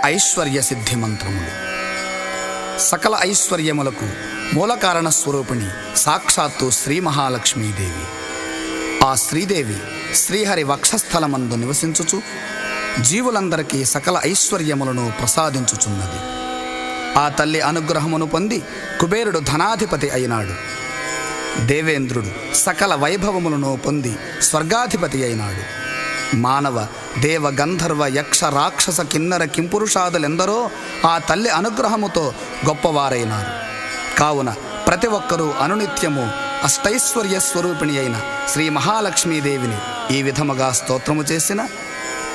ఐశ్వర్య సిద్ధి మంత్రములు. సకల ఐశ్వర్యములకు మూల కారణ స్వరూపిణి సాక్షాత్తు శ్రీ మహాలక్ష్మీదేవి. ఆ శ్రీదేవి శ్రీహరి వక్షస్థలమందు నివసించుచు జీవులందరికీ సకల ఐశ్వర్యములను ప్రసాదించుచున్నది. ఆ తల్లి అనుగ్రహమును పొంది కుబేరుడు ధనాధిపతి అయినాడు. దేవేంద్రుడు సకల వైభవములను పొంది స్వర్గాధిపతి అయినాడు. మానవ దేవ గంధర్వ యక్ష రాక్షస కిన్నర కింపురుషాదులెందరో ఆ తల్లి అనుగ్రహముతో గొప్పవారైనారు. కావున ప్రతి ఒక్కరూ అనునిత్యము అష్టైశ్వర్య స్వరూపిణి అయిన శ్రీ మహాలక్ష్మీదేవిని ఈ విధముగా స్తోత్రము చేసిన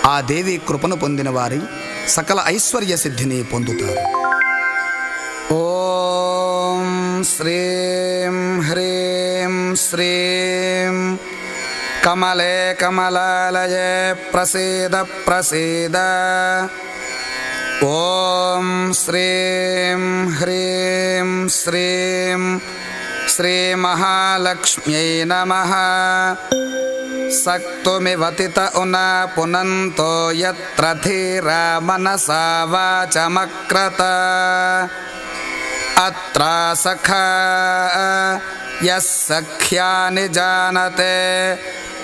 ఆ దేవి కృపను పొందిన వారి సకల ఐశ్వర్య సిద్ధిని పొందుతారు. ఓం శ్రీం హ్రీం శ్రీం కమలే కమలాలయే ప్రసీద ప్రసీద. ఓం శ్రీం హ్రీం శ్రీం శ్రీ మహాలక్ష్మ్యై నమః. సక్తుమివతిత ఉనా పునంతో యత్ర ధీరా మనసా వాచమక్రత. అత్ర సఖా యః సఖ్యాని జానతే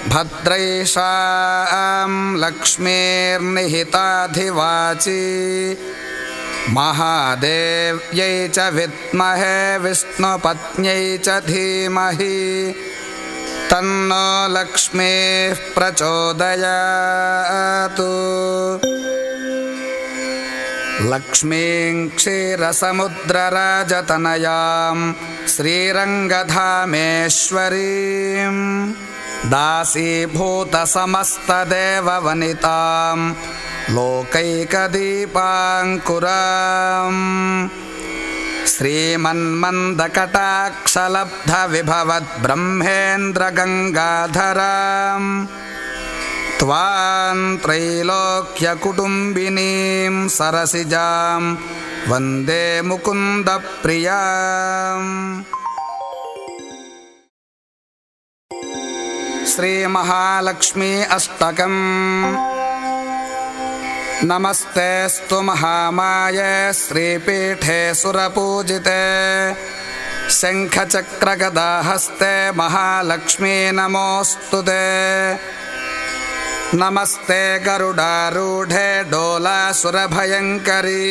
భద్రైషాం లక్ష్మీర్నిహితాధివాచి. మహాదేవ్యై చ విద్మహే విష్ణుపత్న్యై చ ధీమహి తన్నో లక్ష్మీః ప్రచోదయాతు. లక్ష్మీం క్షీరసముద్రరాజతనయాం శ్రీరంగధామేశ్వరీం దాసీభూతసమస్తదేవవనితాం లోకైకదీపాంకురాం. శ్రీమన్మందకటాక్షలబ్ధవిభవద్బ్రహ్మేంద్రగంగాధరాం త్వాం త్రైలోక్యకుటుంబినీం సరసిజాం వందే ముకుందప్రియాం. శ్రీ మహాలక్ష్మీ అష్టకం. నమస్తేస్తు మహామాయే శ్రీపీఠే సురపూజితే శంఖచక్రగదాహస్తే మహాలక్ష్మీ నమోస్తుతే. నమస్తే గరుడారూఢే డోలాసురభయంకరీ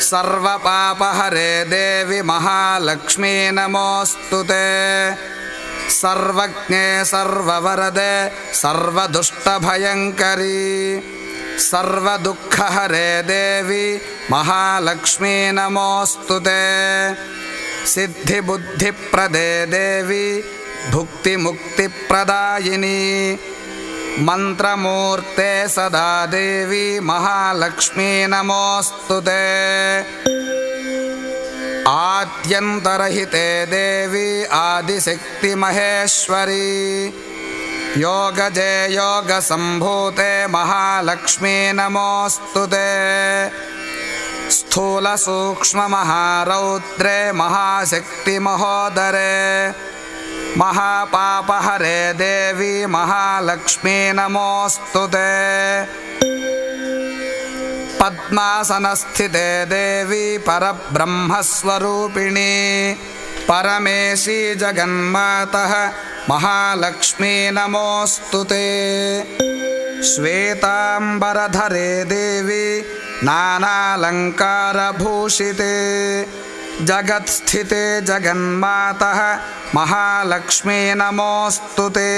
సర్వపాపహరే దేవి మహాలక్ష్మీ నమోస్తుతే. సర్వజ్ఞే సర్వవరదే సర్వదుష్టభయంకరీ సర్వదుఃఖహరే దేవి మహాలక్ష్మీ నమోస్తుతే. సిద్ధిబుద్ధిప్రదే దేవి భుక్తిముక్తిప్రదాయిని మంత్రమూర్తే సదా దేవి మహాలక్ష్మీ నమోస్తుతే. ఆద్యంతరహితే దేవి ఆదిశక్తి మహేశ్వరీ యోగజే యోగ సంభూతే మహాలక్ష్మీ నమోస్తుతే. స్థూల సూక్ష్మ మహారౌద్రే మహాశక్తి మహోదరే మహాపాపహరే దేవి మహాలక్ష్మీ నమోస్తుతే. పద్మాసనస్థితే దేవి పరబ్రహ్మస్వరూపిణి పరమేశీ జగన్మాతః మహాలక్ష్మీ నమోస్తుతే. శ్వేతాంబరధరే దేవి నానాలంకారభూషితే జగత్స్థితే జగన్మాతః మహాలక్ష్మీ నమోస్తుతే.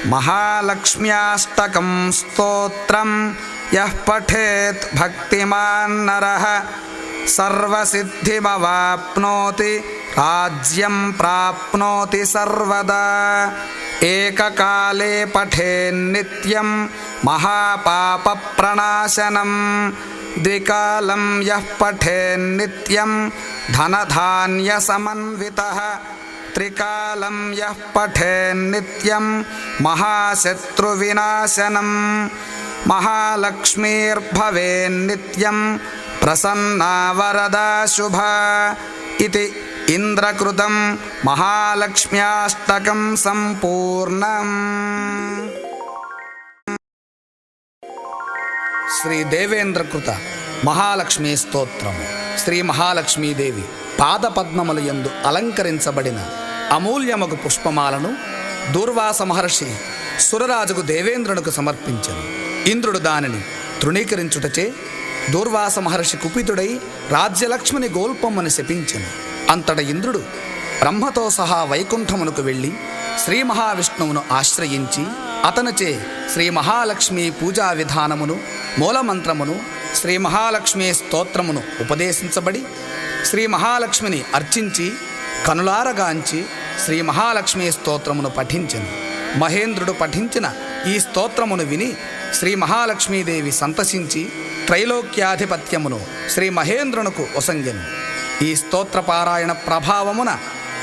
మహాలక్ష్మ్యాష్టకం స్తోత్రం యః పఠేత్ భక్తిమాన్ నరః సర్వసిద్ధిమవాప్నోతి రాజ్యం ప్రాప్నోతి సర్వదా. ఏకకాలే పఠేన్నిత్యం మహాపాపప్రణాశనం ద్వికాలం యః పఠేన్నిత్యం ధనధాన్యసమన్వితః త్రికాలం యః పఠేన్నిత్యం మహాశత్రువినాశనం మహాలక్ష్మీర్భవేన్నిత్యం ప్రసన్నా వరదా శుభా. इति इंद्रकृतं महालक्ष्म्याष्टकं सम्पूर्णम्। శ్రీ దేవేంద్రకృత మహాలక్ష్మీ స్తోత్రము. శ్రీ మహాలక్ష్మీదేవి పాదపద్మముల యందు అలంకరించబడిన అమూల్యమగు పుష్పమాలను దూర్వాస మహర్షి సురరాజుకు దేవేంద్రునికి సమర్పించెను. ఇంద్రుడు దానిని తృణీకరించుటచే దూర్వాస మహర్షి కుపితుడై రాజ్యలక్ష్మిని గోల్పమ్మని శపించెను. అంతట ఇంద్రుడు బ్రహ్మతో సహా వైకుంఠమునకు వెళ్ళి శ్రీ మహావిష్ణువును ఆశ్రయించి అతనిచే శ్రీ మహాలక్ష్మి పూజా విధానమును, మూలమంత్రమును, శ్రీ మహాలక్ష్మి స్తోత్రమును ఉపదేశించబడి శ్రీ మహాలక్ష్మిని అర్చించి కనులారగాంచి శ్రీ మహాలక్ష్మి స్తోత్రమును పఠించెను. మహేంద్రుడు పఠించిన ఈ స్తోత్రమును విని శ్రీ మహాలక్ష్మీదేవి సంతసించి త్రైలోక్యాధిపత్యమును శ్రీ మహేంద్రునకు ఒసంగెను. ఈ స్తోత్రపారాయణ ప్రభావమున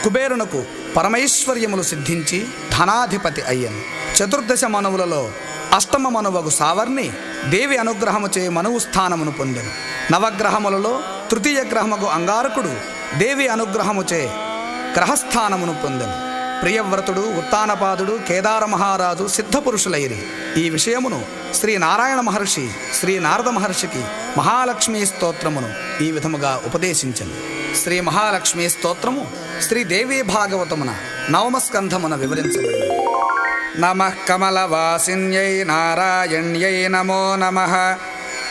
కుబేరునకు పరమైశ్వర్యములు సిద్ధించి ధనాధిపతి అయ్యను. చతుర్దశ మనువులలో అష్టమ మనువగు సావర్ణి దేవి అనుగ్రహముచే మనువు స్థానమును పొందెను. నవగ్రహములలో తృతీయ గ్రహముగు అంగారకుడు దేవి అనుగ్రహముచే గ్రహస్థానమును పొందెను. ప్రియవ్రతుడు, ఉత్తానపాదుడు, కేదార మహారాజు సిద్ధపురుషులైరి. ఈ విషయమును శ్రీ నారాయణ మహర్షి శ్రీ నారద మహర్షికి మహాలక్ష్మీ స్తోత్రమును ఈ విధముగా ఉపదేశించెను. శ్రీ మహాలక్ష్మీ స్తోత్రము శ్రీ దేవీ భాగవతమున నవమస్కంధమున వివరించబడింది. నమః కమలవాసిన్యై నారాయణ్యై నమో నమః.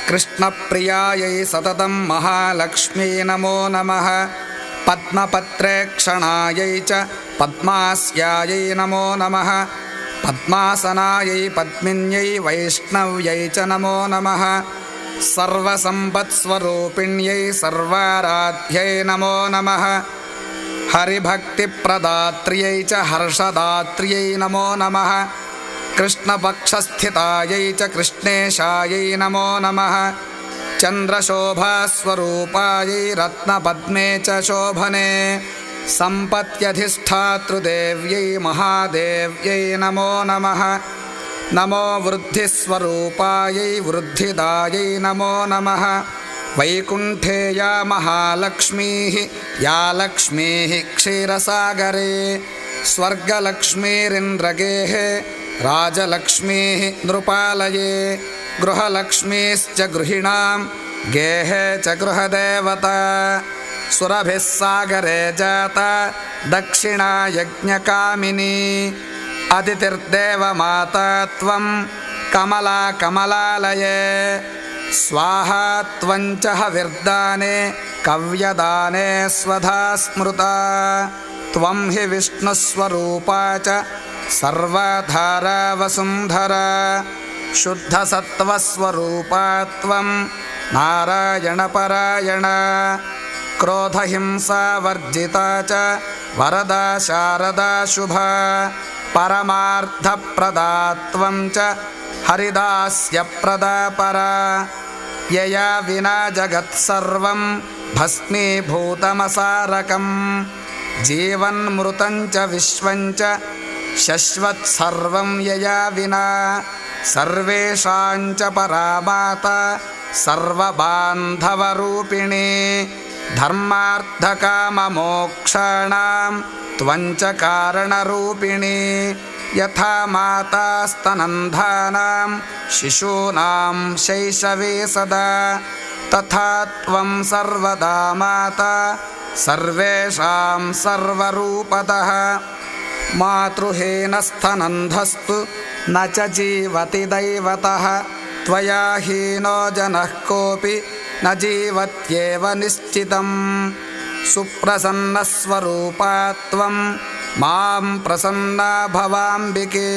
కృష్ణప్రియాయై సతతం మహాలక్ష్మీ నమో నమః. పద్మపత్రేక్షణాయై చ పద్మాస్యాయై నమో నమః. పద్మాసనాయై పద్మిన్యై వైష్ణవ్యై చ నమో నమః. సర్వసంపత్స్వరూపిణ్యై సర్వారాధ్యై నమో నమః. హరిభక్తిప్రదాత్ర్యై చ హర్షదాత్ర్యై నమో నమః. కృష్ణపక్షస్థితాయై చ కృష్ణేశాయై నమో నమః. చంద్రశోభాస్వరూపాయై రత్నపద్మే చ శోభనే. సంపత్యధిష్ఠాతృదేవ్యై మహాదేవ్యై నమో నమః. నమో వృద్ధిస్వరూపాయై వృద్ధిదాయై నమో నమః. వైకుంఠే యా మహాలక్ష్మీ యా లక్ష్మీ క్షీరసాగరే. స్వర్గలక్ష్మీరింద్రగేః రాజలక్ష్మీ నృపాలయే. గృహలక్ష్మీశ్చ గృహిణాం గేహే చ గృహదేవతా. సురభిः సాగరే జాత దక్షిణా యజ్ఞకామినీ. అదితిర్దేవమాతా త్వం కమలా కమలాలయే. స్వాహా త్వం చ హవిర్దానే కవ్యదానే స్వధా స్మృతా. త్వం హి విష్ణుస్వరూపా చ సర్వధారా వసుంధరా. శుద్ధసత్వస్వరూపా త్వం నారాయణపరాయణ. క్రోధహింసావర్జితా చ వరదా శారదా శుభా. పరమార్థప్రదా త్వం చ హరిదాస్యప్రదా పరా. యయా వినా జగత్సర్వం భస్మీభూతమసారకం. జీవన్మృతం చ విశ్వం చ శశ్వత్సర్వం యయా వినా. సర్వేషాం చ పరా మాతా సర్వబాంధవరూపిణీ. ధర్మార్థకామమోక్షాణాం త్వం చ కారణరూపిణీ. యథా మాతాస్తనంధానాం శిశూనాం శైశవే సదా. తథా త్వం సర్వదా మాతా సర్వేషాం సర్వరూపతః. మాతృహీనస్తనంధస్తు న చ జీవతి దైవతః. త్వయా హీనో జనః కోపి న జీవత్యేవ నిశ్చితం. సుప్రసన్నస్వరూపా త్వం మాం ప్రసన్నా భవాంబికే.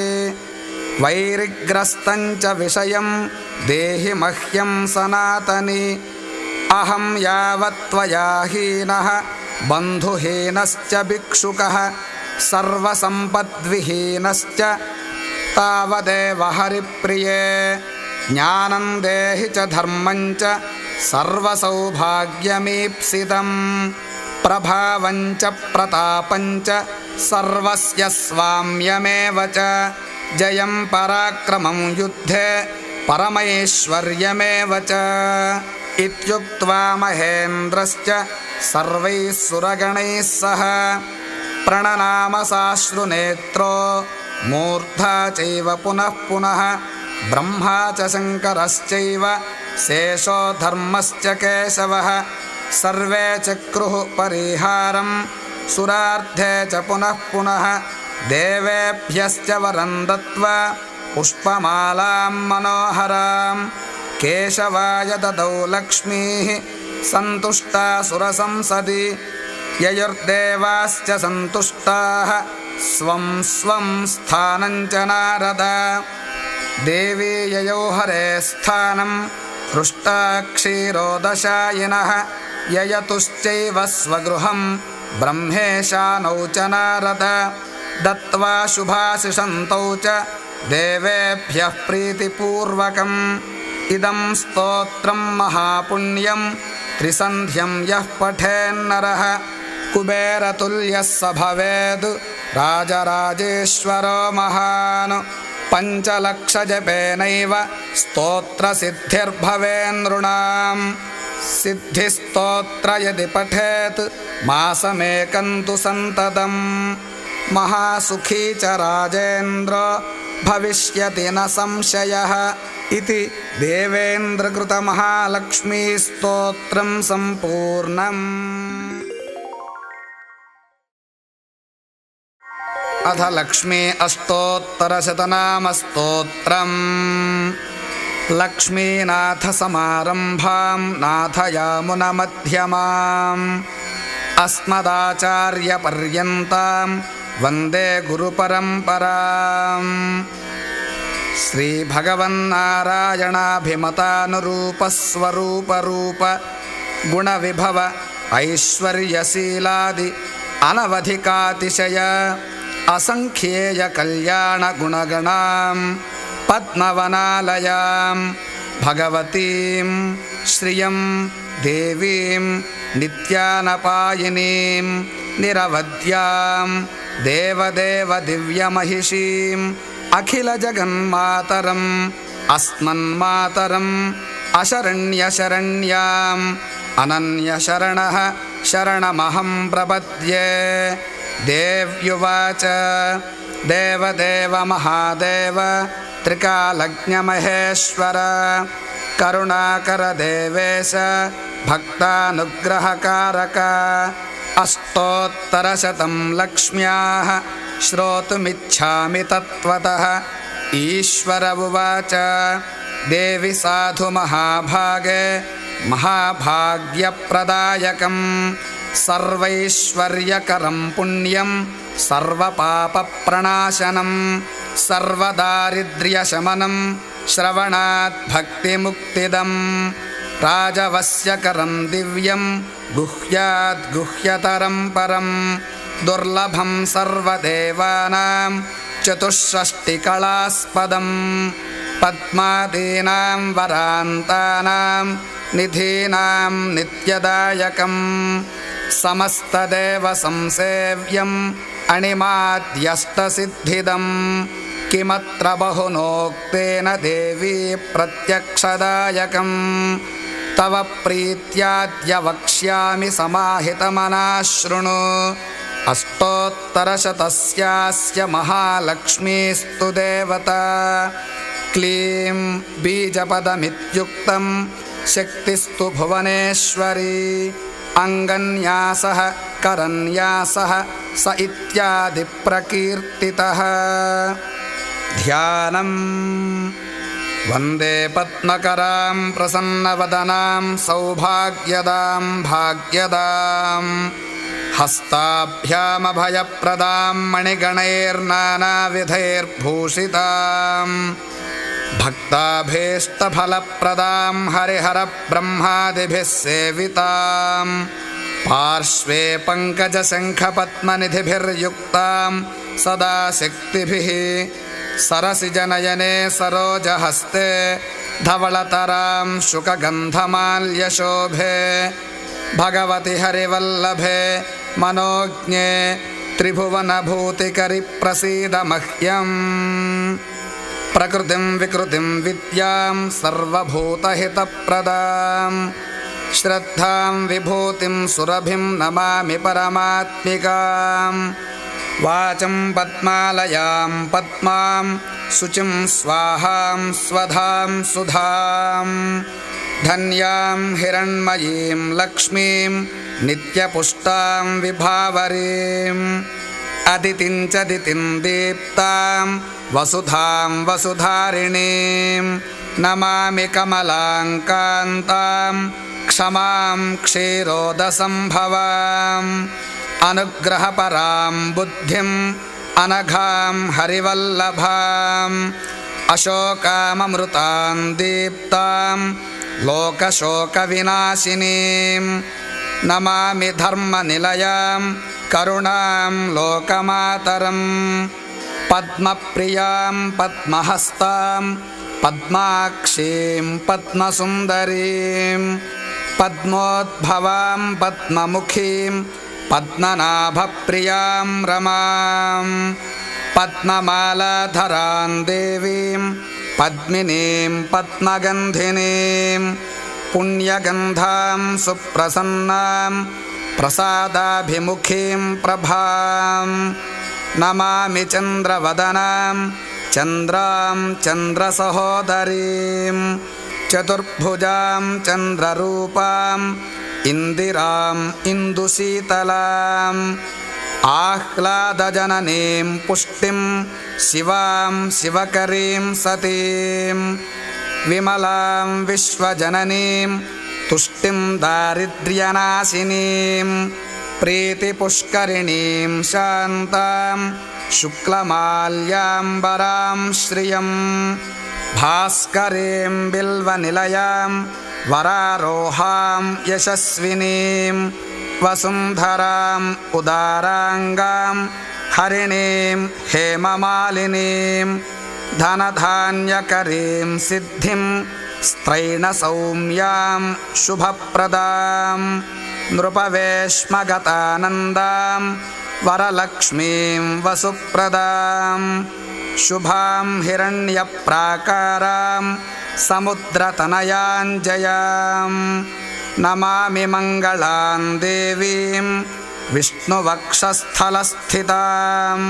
వైరిగ్రస్తం చ విషయం దేహి మహ్యం సనాతని. అహం యావత్ త్వయా హీనః బంధుహీనశ్చ భిక్షుకః. సర్వసంపద్విహీనశ్చ తావదేవ హరిప్రియే. జ్ఞానం దేహి చ ధర్మం చ సర్వసౌభాగ్యమీప్సితం. ప్రభావం చ ప్రతాపం చ సర్వస్య స్వామ్యమేవ చ. జయం పరాక్రమం యుద్ధే పరమైశ్వర్యమేవ చ. ఇత్యుక్త్వా మహేంద్రశ్చ సర్వైః సురగణైః సహ ప్రణనామ సాశ్రునేత్రో మూర్ధా చైవ పునః పునః. బ్రహ్మా చ శంకరశ్చైవ शेषो धर्मश्च केशवः सर्वे चक्रुः परिहारं सुरार्थे च पुनः पुनः देवेभ्यश्च वरं दत्त्वा पुष्पमालां मनोहरां केशवाय ददौ लक्ष्मीः सन्तुष्टा सुरसंसदि ययुर्देवाश्च सन्तुष्टाः स्वं स्वं स्थानं च नारद देवी ययौ हरे स्थानं हृष्टा क्षीरोदशायिनः ययतुश्चैव स्वगृहं ब्रह्मेशानौ च नारद दत्त्वा शुभाशिषन्तौ च देवेभ्यः प्रीतिपूर्वकम् इदं स्तोत्रं महापुण्यं त्रिसन्ध्यं यः पठेन्नरः कुबेरतुल्यः स भवेद् राजराजेश्वरो महान् पञ्चलक्षजपेनैव स्तोत्रसिद्धिर्भवेन्नृणां सिद्धिस्तोत्र यदि पठेत् मासमेकं तु सन्ततं महासुखी च राजेन्द्रो भविष्यति न संशयः इति देवेन्द्रकृतमहालक्ष्मीस्तोत्रं सम्पूर्णम्। अथ लक्ष्मी अष्टोत्तरशतनामस्तोत्रम्। लक्ष्मीनाथसमारम्भां नाथयामुनमध्यमाम् अस्मदाचार्यपर्यन्तां वन्दे गुरुपरम्पराम्। श्रीभगवन्नारायणाभिमतानुरूपस्वरूपरूप गुणविभव ऐश्वर्यशीलादि अनवधिकातिशय असङ्ख्येय कल्याणगुणगणां पद्मवनालयां भगवतीं श्रियं देवीं नित्यानपायिनीं निरवध्यां देवदेवदिव्यमहिषीम् अखिलजगन्मातरम् अस्मन्मातरम् अशरण्यशरण्याम् अनन्यशरणः शरणमहं प्रपद्ये। देव्युवाच देवदेव महादेव त्रिकालज्ञमहेश्वर करुणाकर देवेश भक्तानुग्रहकारक अष्टोत्तरशतं लक्ष्म्याः श्रोतुमिच्छामि तत्त्वतः। ईश्वर उवाच देवि साधु महाभागे महाभाग्यप्रदायकं सर्वैश्वर्यकरं पुण्यं सर्वपापप्रणाशनं सर्वदारिद्र्यशमनं श्रवणात् भक्तिमुक्तिदम् राजवस्यकरं दिव्यं गुह्याद् गुह्यतरं परं दुर्लभं सर्वदेवानां चतुष्षष्टिकलास्पदं पद्मादीनां वरान्तानां निधीनां नित्यदायकं समस्तदेवसंसेव्यम् अणिमाद्यष्टसिद्धिदं किमत्र बहुनोक्तेन देवी प्रत्यक्षदायकं तव प्रीत्याद्य वक्ष्यामि समाहितमनाः शृणु। अष्टोत्तरशतस्यास्य महालक्ष्मीस्तु देवता क्लीं बीजपदमित्युक्तं शक्तिस्तु भुवनेश्वरी अङ्गन्यासः करन्यासः स इत्यादि प्रकीर्तितः। ध्यानम् वन्दे पद्मकरां प्रसन्नवदनां सौभाग्यदां भाग्यदां हस्ताभ्यामभयप्रदां मणिगणैर्नानाविधैर्भूषितां भक्ताभीष्टफलप्रदां हरिहरब्रह्मादिभिः सेवितां पार्श्वे पङ्कजशङ्खपद्मनिधिभिर्युक्तां सदा शक्तिभिः सरसिजनयने सरोजहस्ते धवलतरां शुकगन्धमाल्यशोभे भगवति हरिवल्लभे मनोज्ञे त्रिभुवनभूतिकरि प्रसीद मह्यम्। प्रकृतिं विकृतिं विद्यां सर्वभूतहितप्रदां श्रद्धां विभूतिं सुरभिं नमामि परमात्मिकां। वाचं पद्मालयां पद्मां शुचिं स्वाहां स्वधां सुधां धन्यां हिरण्मयीं लक्ष्मीं नित्यपुष्टां विभावरीम् अदितिं च दितिं दीप्तां वसुधां वसुधारिणीं नमामि कमलाङ्कान्तां क्षमां क्षीरोदसम्भवाम् अनुग्रहपरां बुद्धिम् अनघां हरिवल्लभाम् अशोकाममृतां दीप्तां लोकशोकविनाशिनीं नमामि धर्मनिलयां करुणां लोकमातरम् पद्मप्रियां पद्महस्तां पद्माक्षीं पद्मसुन्दरीं पद्मोद्भवां पद्ममुखीं पद्मनाभप्रियां रमां पद्ममालाधरां देवीं पद्मिनीं पद्मगन्धिनीं पुण्यगन्धां सुप्रसन्नां प्रसादाभिमुखीं प्रभां नमामि चन्द्रवदनां चन्द्रां चन्द्रसहोदरीं चतुर्भुजां चन्द्ररूपां इन्दिराम् इन्दुशीतलाम् आह्लादजननीं पुष्टिं शिवां शिवकरीं सतीं विमलां विश्वजननीं तुष्टिं दारिद्र्यनाशिनीं प्रीतिपुष्करिणीं शान्तां शुक्लमाल्याम्बरां श्रियं भास्करीं बिल्वनिलयां वरारोहां यशस्विनीं वसुन्धराम् उदाराङ्गां हरिणीं हेममालिनीं धनधान्यकरीं सिद्धिं स्त्रैणसौम्यां शुभप्रदां नृपवेश्मगतानन्दां वरलक्ष्मीं वसुप्रदां शुभां हिरण्यप्राकारां समुद्रतनयाञ्जयां नमामि मङ्गलां देवीं विष्णुवक्षस्थलस्थितां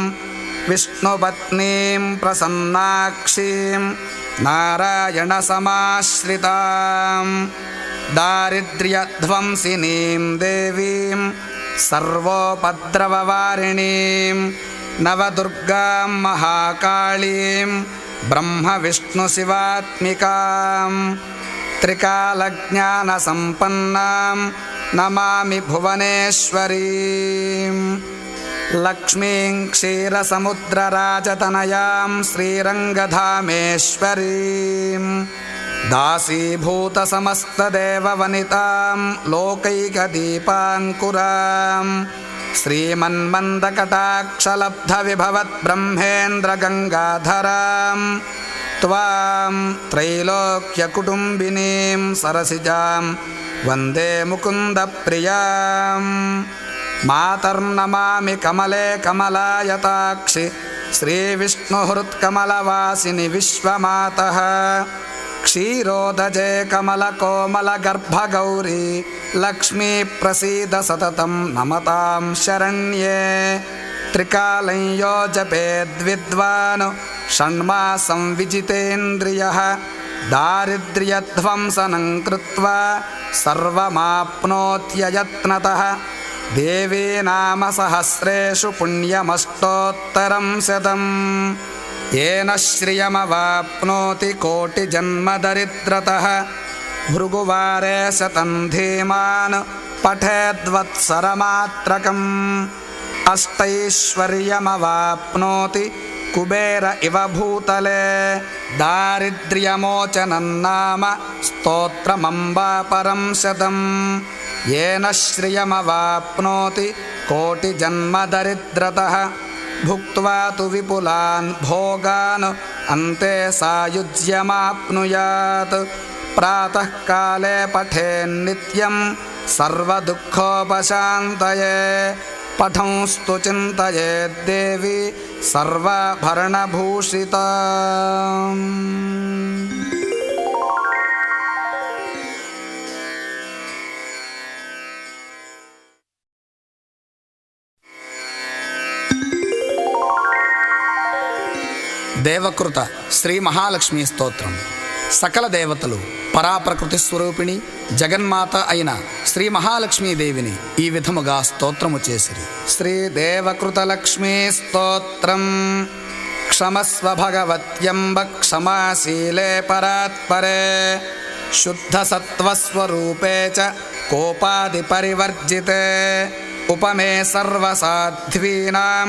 विष्णुपत्नीं प्रसन्नाक्षीं नारायणसमाश्रितां दारिद्र्यध्वंसिनीं देवीं सर्वोपद्रववारिणीं नवदुर्गां महाकाळीं ब्रह्मविष्णुशिवात्मिकां त्रिकालज्ञानसम्पन्नां नमामि भुवनेश्वरीं लक्ष्मीं क्षीरसमुद्रराजतनयां श्रीरङ्गधामेश्वरीं दासीभूतसमस्तदेववनितां लोकैकदीपाङ्कुरां श्रीमन्मन्दकटाक्षलब्धविभवद्ब्रह्मेन्द्रगङ्गाधरां त्वां त्रैलोक्यकुटुम्बिनीं सरसिजां वन्दे मुकुन्दप्रियां मातर्नमामि कमले कमलायताक्षि श्रीविष्णुहृत्कमलवासिनि विश्वमातः क्षीरोदजे कमलकोमलगर्भगौरी लक्ष्मी प्रसीद सततं नमतां शरण्ये त्रिकालं यो जपेद्विद्वान् षण्मासं विजितेन्द्रियः दारिद्र्यध्वंसनं कृत्वा सर्वमाप्नोत्ययत्नतः देवी नाम सहस्रेषु पुण्यमष्टोत्तरं शतम् येन श्रियमवाप्नोति कोटिजन्मदरिद्रतः भृगुवारे शतं धीमान् पठेद्वत्सरमात्रकम् अष्टैश्वर्यमवाप्नोति कुबेर इव भूतले दारिद्र्यमोचनं नाम स्तोत्रमम्बा परं शतम् येन श्रियमवाप्नोति कोटिजन्मदरिद्रतः भुक्त्वा तु विपुलान् भोगान् अन्ते सायुज्यमाप्नुयात् प्रातःकाले पठेन्नित्यं सर्वदुःखोपशान्तये पठंस्तु चिन्तयेद्देवी सर्वाभरणभूषिता। దేవకృత శ్రీ మహాలక్ష్మీ స్తోత్రం. సకల దేవతలు పరాప్రకృతి స్వరూపిణి జగన్మాత అయిన శ్రీ మహాలక్ష్మీదేవిని ఈ విధముగా స్తోత్రము చేసిరి. శ్రీదేవకృతలక్ష్మీ స్తోత్రం. క్షమస్వ భగవత్యంబ క్షమాశీలే పరాత్పరే శుద్ధసత్వస్వరూపే చ కోపాది పరివర్జితే ఉపమే సర్వసాధ్వీనాం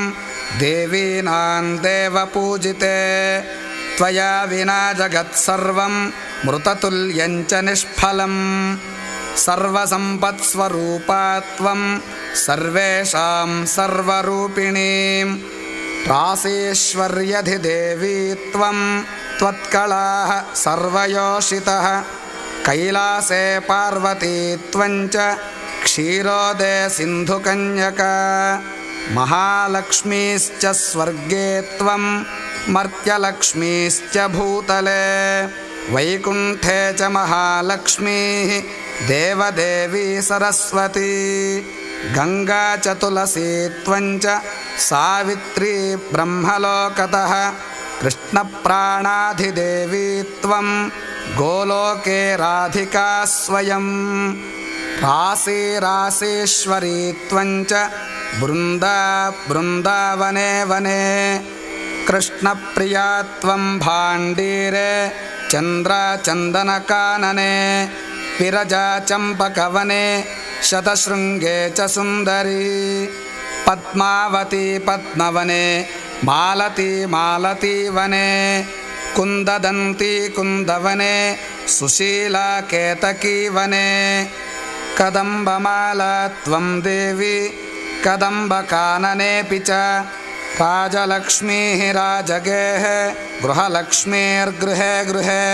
దేవీనాం దేవపూజితే త్వయా వినా జగత్సర్వం మృతతుల్యం చ నిష్ఫలం సర్వసంపత్స్వరూపాత్వం సర్వేషాం సర్వరూపిణీం రాసేశ్వర్యధిదేవీ త్వం త్వత్కళాః సర్వయోషితః కైలాసే పార్వతీ త్వం చ క్షీరోదే సింధుకన్యకా మహాలక్ష్మీశ్చ స్వర్గే త్వం మర్త్యలక్ష్మీశ్చ భూతలే వైకుంఠే చ మహాలక్ష్మీ దేవదేవీ సరస్వతీ గంగా చ తులసీ త్వం చ సావిత్రీ బ్రహ్మలోకతః కృష్ణప్రాణాధిదేవీ త్వం గోలోకే రాధికా స్వయం రాశీరాశీశ్వరీ త్వం చ బృందావనే వనే కృష్ణప్రియా త్వం భాండీరే చంద్రచందనకాననే విరజా చంపకవనే శతశృంగే చ సుందరీ పద్మావతీ పద్మవనే మాలతీ మాలతీవనే కుందదంతీ కుందవనే సుశీలా కేతకీవనే కదంబమాలా త్వం దేవి కదంబకాననేపి చ రాజలక్ష్మీ రాజగేః గృహలక్ష్మీర్గృహే గృహే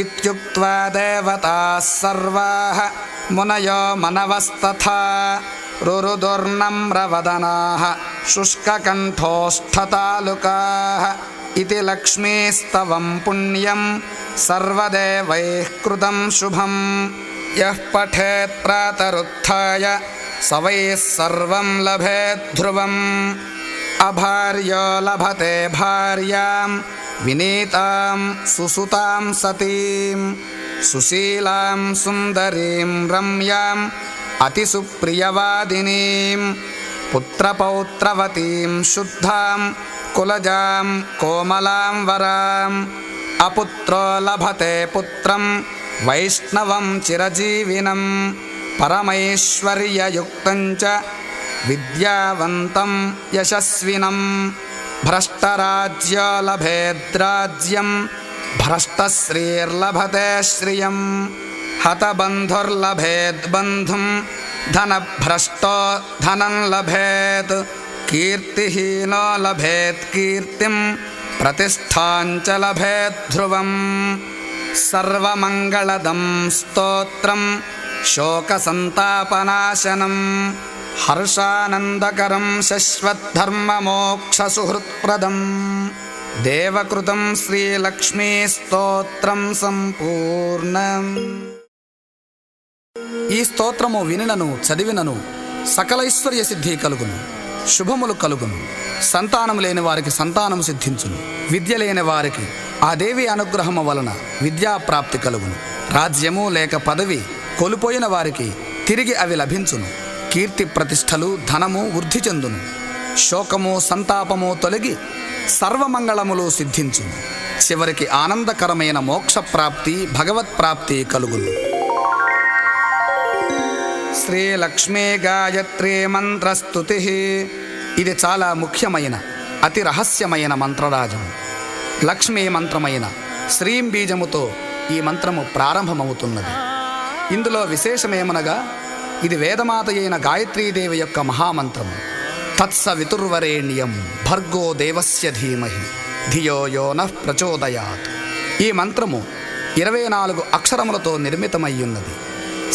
ఇత్యుక్త్వా దేవతాః సర్వాః మునయో మనవస్తథా రురుదుర్నమ్రవదనాః శుష్కకంఠోష్ఠతాలుకాః ఇతి లక్ష్మీస్తవం పుణ్యం సర్వదేవైః కృతం శుభం యః పఠేత్ ప్రాతరుత్థాయ స వైః సర్వం లభేత్ ధ్రువం అభార్యో లభతే భార్యాం వినీతాం సుసుతాం సతీం సుశీలాం సుందరీం రమ్యాం అతిసుప్రియవాదినీం పుత్రపౌత్రవతీం శుద్ధాం కులజాం కోమలాం వరాం అపుత్రో లభతే పుత్రం వైష్ణవం చిరజీవినం పరమైశ్వర్యయుక్తం చ విద్యావంతం యశస్వినం భ్రష్టరాజ్యో లభేద్రాజ్యం భ్రష్టశ్రీర్లభతే శ్రియం హతబంధుర్లభేద్బంధుం ధనభ్రష్టో ధనం లభేత్ కీర్తిహీనో లభేత్ కీర్తిం ప్రతిష్ఠాం చ లభేత్ ధ్రువం సర్వమంగళదం స్తోత్రం శోకసంతాపనాశనం హర్షానందకరం శశ్వద్ధర్మమోక్షసుహృత్ప్రదం దేవకృతం శ్రీలక్ష్మీ స్తోత్రం సంపూర్ణం. ఈ స్తోత్రము వినినను చదివినను సకలైశ్వర్య సిద్ధి కలుగును, శుభములు కలుగును. సంతానము లేని వారికి సంతానము సిద్ధించును, విద్య లేని వారికి ఆ దేవి అనుగ్రహము వలన విద్యాప్రాప్తి కలుగును. రాజ్యము లేక పదవి కోల్పోయిన వారికి తిరిగి అవి లభించును. కీర్తి ప్రతిష్టలు ధనము వృద్ధి చెందును. శోకము సంతాపము తొలగి సర్వమంగళములు సిద్ధించును. చివరికి ఆనందకరమైన మోక్షప్రాప్తి భగవత్ప్రాప్తి కలుగును. శ్రీలక్ష్మీ గాయత్రీ మంత్రస్తుతి. ఇది చాలా ముఖ్యమైన అతి రహస్యమైన మంత్రరాజం. లక్ష్మీ మంత్రమైన శ్రీం బీజముతో ఈ మంత్రము ప్రారంభమవుతున్నది. ఇందులో విశేషమేమనగా ఇది వేదమాత అయిన గాయత్రీదేవి యొక్క మహామంత్రము. తత్సవితుర్వరేణ్యం భర్గో దేవస్య ధీమహి ధియో యో నః ప్రచోదయాత్. ఈ మంత్రము 24 అక్షరములతో నిర్మితమయ్యున్నది.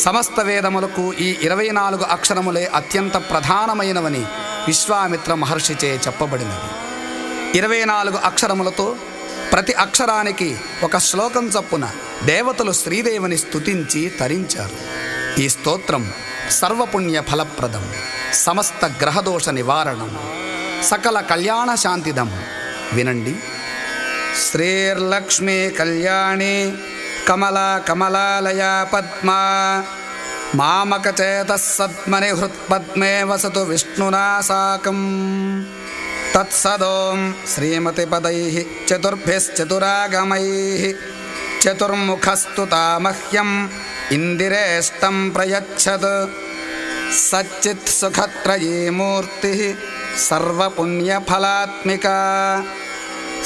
సమస్త వేదములకు ఈ 24 అక్షరములే అత్యంత ప్రధానమైనవని విశ్వామిత్ర మహర్షిచే చెప్పబడినది. 24 అక్షరములతో ప్రతి అక్షరానికి ఒక శ్లోకం చొప్పున దేవతలు శ్రీదేవిని స్తుతించి తరించారు. ఈ స్తోత్రం సర్వపుణ్య ఫలప్రదం, సమస్త గ్రహదోష నివారణం, సకల కళ్యాణ శాంతిదం. వినండి. శ్రీర్లక్ష్మీ కళ్యాణి कमला कमलालया पद्मा मामकचेतः सद्मनिहृत्पद्मे वसतु विष्णुना साकम् तत्सदों श्रीमतिपदैः चतुर्भिश्चतुरागमैः चतुर्मुखस्तुता मह्यम् इन्दिरेष्टं प्रयच्छत् सच्चित्सुखत्रयी मूर्तिः सर्वपुण्यफलात्मिका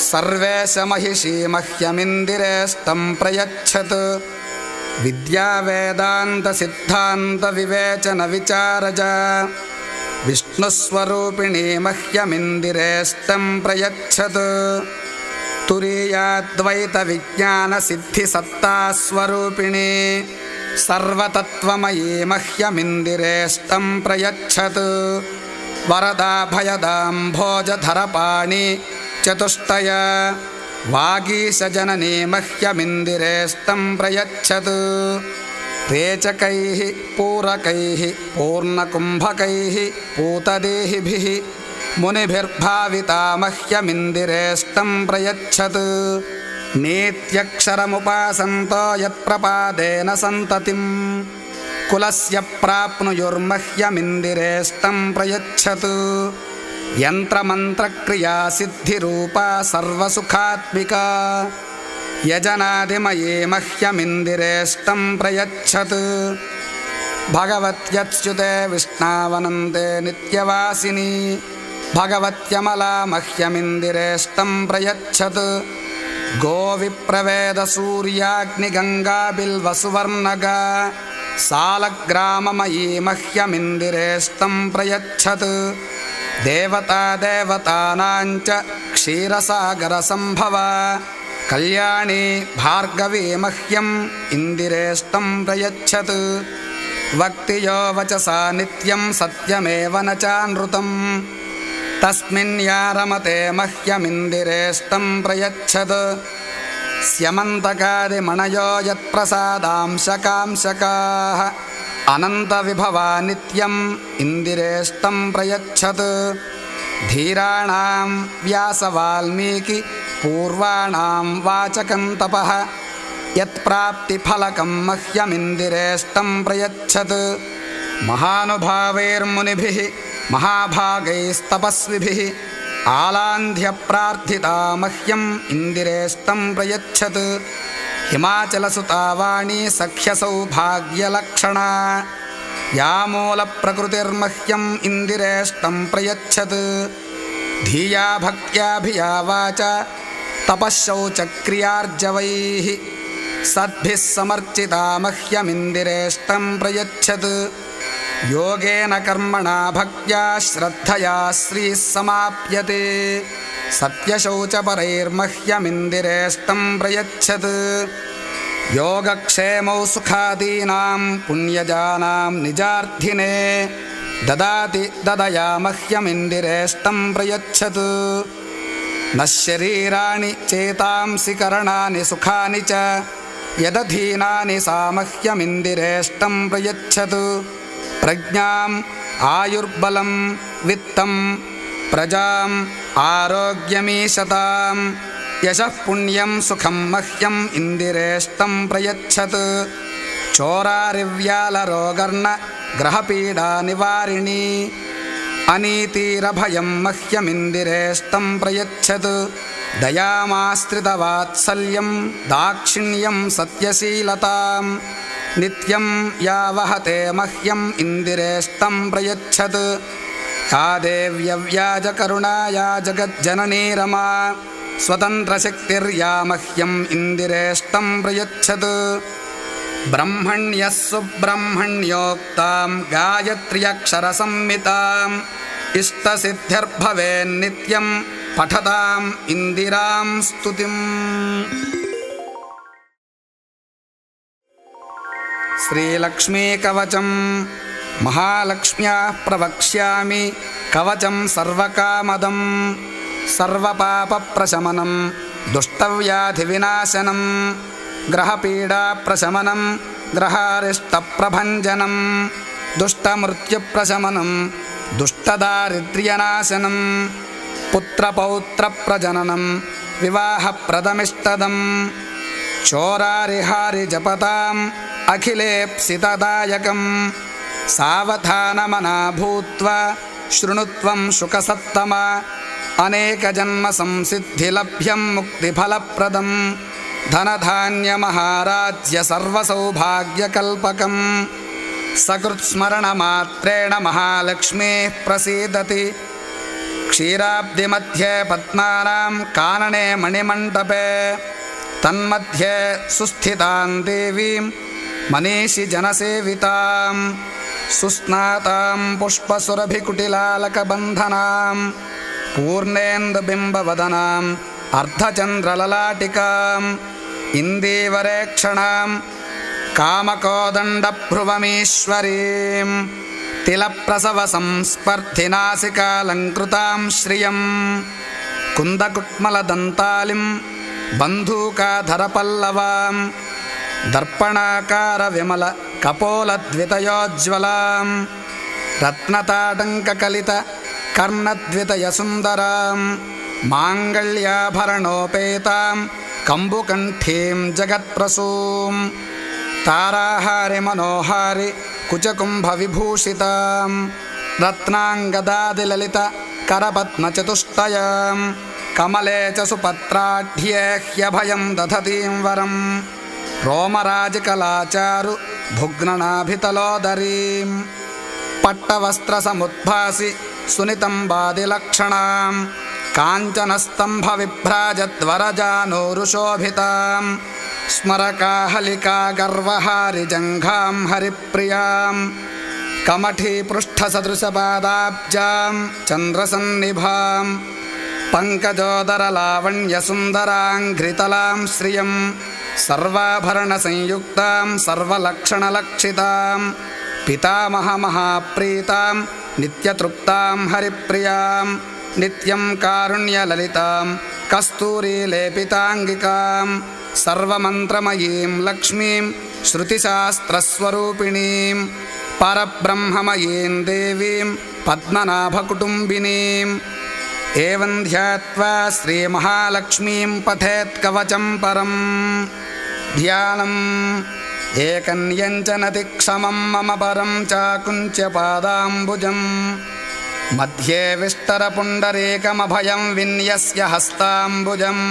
सर्वेशमहिषी मह्यमिन्दिरेष्टं प्रयच्छत् विद्यावेदान्तसिद्धान्तविवेचनविचारज विष्णुस्वरूपिणी मह्यमिन्दिरेष्टं प्रयच्छत् तुरीयाद्वैतविज्ञानसिद्धिसत्तास्वरूपिणी सर्वतत्त्वमयी मह्यमिन्दिरेष्टं प्रयच्छत् वरदाभयदां भोजधरपाणि चतुष्टय वागीशजननी मह्यमिन्दिरेष्टं प्रयच्छत् रेचकैः पूरकैः पूर्णकुम्भकैः पूतदेहिभिः मुनिभिर्भाविता मह्यमिन्दिरेष्टं प्रयच्छत् नीत्यक्षरमुपासन्तो यत्प्रपादेन सन्ततिं कुलस्य प्राप्नुयुर्मह्यमिन्दिरेष्टं प्रयच्छत् यन्त्रमन्त्रक्रियासिद्धिरूपा सर्वसुखात्मिका यजनादिमये मह्यमिन्दिरेष्टं प्रयच्छत् भगवत्यच्युते विष्णावनन्ते नित्यवासिनी भगवत्यमला मह्यमिन्दिरेष्टं प्रयच्छत् गोविप्रवेदसूर्याग्निगङ्गाबिल्वसुवर्णगा सालग्राममयी मह्यमिन्दिरेष्टं प्रयच्छत् देवतानाञ्च क्षीरसागरसम्भवा कल्याणी भार्गवी मह्यम् इन्दिरेष्टं प्रयच्छत् वक्तियो वचसा नित्यं सत्यमेव न चानृतम् तस्मिन् या रमते मह्यमिन्दिरेष्टं प्रयच्छत् स्यमन्तकादिमणयो यत्प्रसादांशकांशकाः अनन्तविभवा नित्यम् इन्दिरेष्टं प्रयच्छत् धीराणां व्यासवाल्मीकि पूर्वाणां वाचकं तपः यत्प्राप्तिफलकं मह्यमिन्दिरेष्टं प्रयच्छत् महानुभावैर्मुनिभिः महाभागैस्तपस्विभिः आलान्ध्यप्रार्थिता मह्यम् इन्दिरेष्टं प्रयच्छत् हिमाचलसुता वाणी सख्यसौभाग्यलक्षणा या मूलप्रकृतिर्मह्यम् इन्दिरेष्टं प्रयच्छत् धिया भक्त्याभिया वाचा तपःशौचक्रियार्जवैः सद्भिः समर्चिता मह्यमिन्दिरेष्टं प्रयच्छत् योगेन कर्मणा भक्त्या श्रद्धया श्रीः समाप्यते सत्यशौचपरैर्मह्यमिन्दिरेष्टं प्रयच्छत् योगक्षेमौ सुखादीनां पुण्यजानां निजार्थिने ददाति ददया मह्यमिन्दिरेष्टं प्रयच्छत् न शरीराणि चेतांसि करणानि सुखानि च यदधीनानि सा मह्यमिन्दिरेष्टं प्रयच्छत् प्रज्ञाम् आयुर्बलं वित्तं प्रजाम् आरोग्यमीशतां यशः पुण्यं सुखं मह्यम् इन्दिरेष्टं प्रयच्छत् चोरारिव्यालरोगर्न ग्रहपीडानिवारिणी अनीतिरभयं मह्यमिन्दिरेष्टं प्रयच्छत् दयामाश्रितवात्सल्यं दाक्षिण्यं सत्यशीलतां नित्यं या वहते मह्यम् इन्दिरेष्टं प्रयच्छत् या देव्यव्याजकरुणा या जगज्जननी रमा स्वतन्त्रशक्तिर्या मह्यम् इन्दिरेष्टं प्रयच्छत् ब्रह्मण्यः सुब्रह्मण्योक्तां गायत्र्यक्षरसंहिताम् इष्टसिद्धिर्भवेन्नित्यं पठताम् इन्दिरां स्तुतिम्। श्रीलक्ष्मीकवचं महालक्ष्म्याः प्रवक्ष्यामि कवचं सर्वकामदं सर्वपापप्रशमनं दुष्टव्याधिविनाशनं ग्रहपीडाप्रशमनं ग्रहारिष्टप्रभञ्जनं दुष्टमृत्युप्रशमनं दुष्टदारिद्र्यनाशनं पुत्रपौत्रप्रजननं विवाहप्रदमिष्टदं चोरारिहारि जपताम् अखिलेप्सितदायकं सावधानमना भूत्वा शृणुत्वं शुकसत्तम अनेकजन्मसंसिद्धिलभ्यं मुक्तिफलप्रदं धनधान्यमहाराज्य सर्वसौभाग्यकल्पकं सकृत्स्मरणमात्रेण महालक्ष्मीः प्रसीदति क्षीराब्धिमध्ये पद्मानां कानने मणिमण्डपे तन्मध्ये सुस्थितां देवीं मनीषिजनसेवितां सुस्नातां पुष्पसुरभिकुटिलालकबन्धनां पूर्णेन्दुबिम्बवदनाम् अर्धचन्द्रललाटिकाम् इन्दीवरेक्षणां कामकोदण्डभ्रुवमीश्वरीं तिलप्रसवसंस्पर्धिनासिकालङ्कृतां श्रियं कुन्दकुट्मलदन्तालिं बन्धूकाधरपल्लवां दर्पणाकारविमलकपोलद्वितयोज्ज्वलां रत्नताटङ्ककलितकर्णद्वितयसुन्दरां माङ्गल्याभरणोपेतां कम्बुकण्ठीं जगत्प्रसूं ताराहारिमनोहारि कुचकुम्भविभूषितां रत्नाङ्गदादिललितकरपद्मचतुष्टयां कमले च सुपत्राढ्ये ह्यभयं दधतीं वरं रोमराजिकलाचारु भुग्ननाभितलोदरीं पट्टवस्त्रसमुद्भासि सुनितम्बादिलक्षणां काञ्चनस्तम्भविभ्राजद्वरजानूरुशोभितां स्मरकाहलिकागर्वहारिजङ्घां हरिप्रियां कमठीपृष्ठसदृशपादाब्जां चन्द्रसन्निभां पङ्कजोदरलावण्यसुन्दराङ्घ्रितलां श्रियं सर्वाभरणसंयुक्तां सर्वलक्षणलक्षितां पितामहमहाप्रीतां नित्यतृप्तां हरिप्रियां नित्यं कारुण्यललितां कस्तूरीलेपिताङ्गिकां सर्वमन्त्रमयीं लक्ष्मीं श्रुतिशास्त्रस्वरूपिणीं परब्रह्ममयीं देवीं पद्मनाभकुटुम्बिनीम् एवं ध्यात्वा श्रीमहालक्ष्मीं पठेत् कवचं परं ध्यानम् एकन्यञ्चनतिक्षमं मम परं चाकुञ्च्यपादाम्बुजम् मध्ये विष्टरपुण्डरीकमभयं विन्यस्य हस्ताम्बुजम्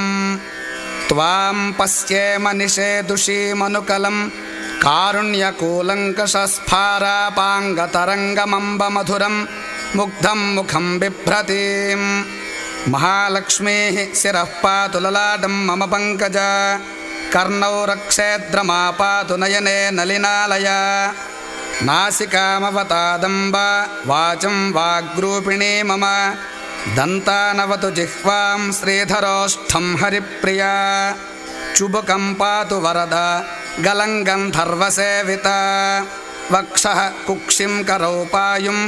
त्वां पश्येम निषेदुषीमनुकलं कारुण्यकूलङ्कषस्फारापाङ्गतरङ्गमम्बमधुरं मुग्धं मुखं बिभ्रतीं महालक्ष्मीः शिरः पातु ललाटं मम पङ्कजा कर्णौ रक्षेद्रमा पातु नयने नलिनालया नासिकामवतादम्बा वाचं वाग्रूपिणी मम दन्तानवतु जिह्वां श्रीधरोष्ठं हरिप्रिया चुबुकं पातु वरदा गलं गन्धर्वसेविता वक्षः कुक्षिं करौ पायुं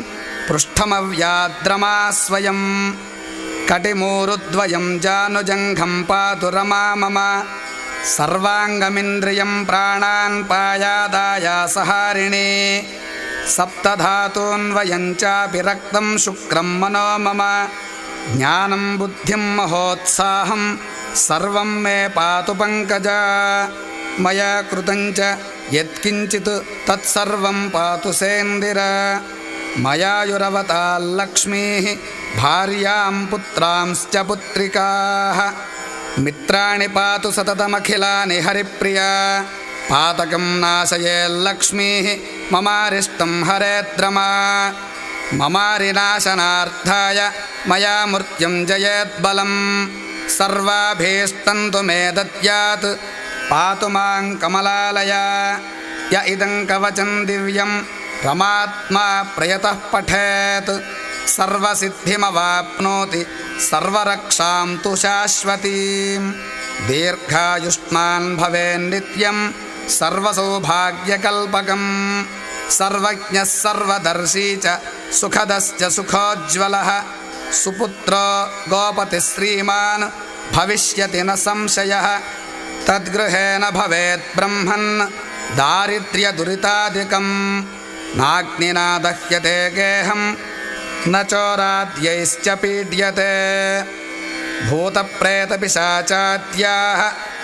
पृष्ठमव्याद्रमा स्वयं कटिमूरुद्वयं जानुजङ्घं पातु रमा मम सर्वाङ्गमिन्द्रियं प्राणान् पायादायासहारिणी सप्तधातून्वयं चापि रक्तं शुक्रं मनो मम ज्ञानं बुद्धिं महोत्साहं सर्वं मे पातु पङ्कजा मया कृतं च यत्किञ्चित् तत्सर्वं पातु सेन्दिर मयायुरवताल्लक्ष्मीः भार्यां पुत्रांश्च पुत्रिकाः मित्राणि पातु सततमखिलानि हरिप्रिया पातकं नाशयेल्लक्ष्मीः ममारिष्टं हरेद्रमा ममारिनाशनार्थाय मया मृत्युं जयेद्बलं सर्वाभीष्टं तु मे दद्यात् पातु मां कमलालया य इदं कवचं दिव्यं रमात्मा प्रयतः पठेत् सर्वसिद्धिमवाप्नोति सर्वरक्षां तु शाश्वतीं दीर्घायुष्मान् भवेन्नित्यं सर्वसौभाग्यकल्पकं सर्वज्ञः सर्वदर्शी च सुखदश्च सुखोज्ज्वलः सुपुत्रो गोपतिः श्रीमान् भविष्यति न संशयः तद्गृहेण भवेत् ब्रह्मन् दारिद्र्यदुरितादिकं नाग्निना दह्यते गेहं न चोराद्यैश्च पीड्यते भूतप्रेतपिशाचाद्याः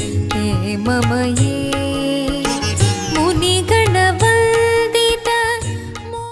हे मम ये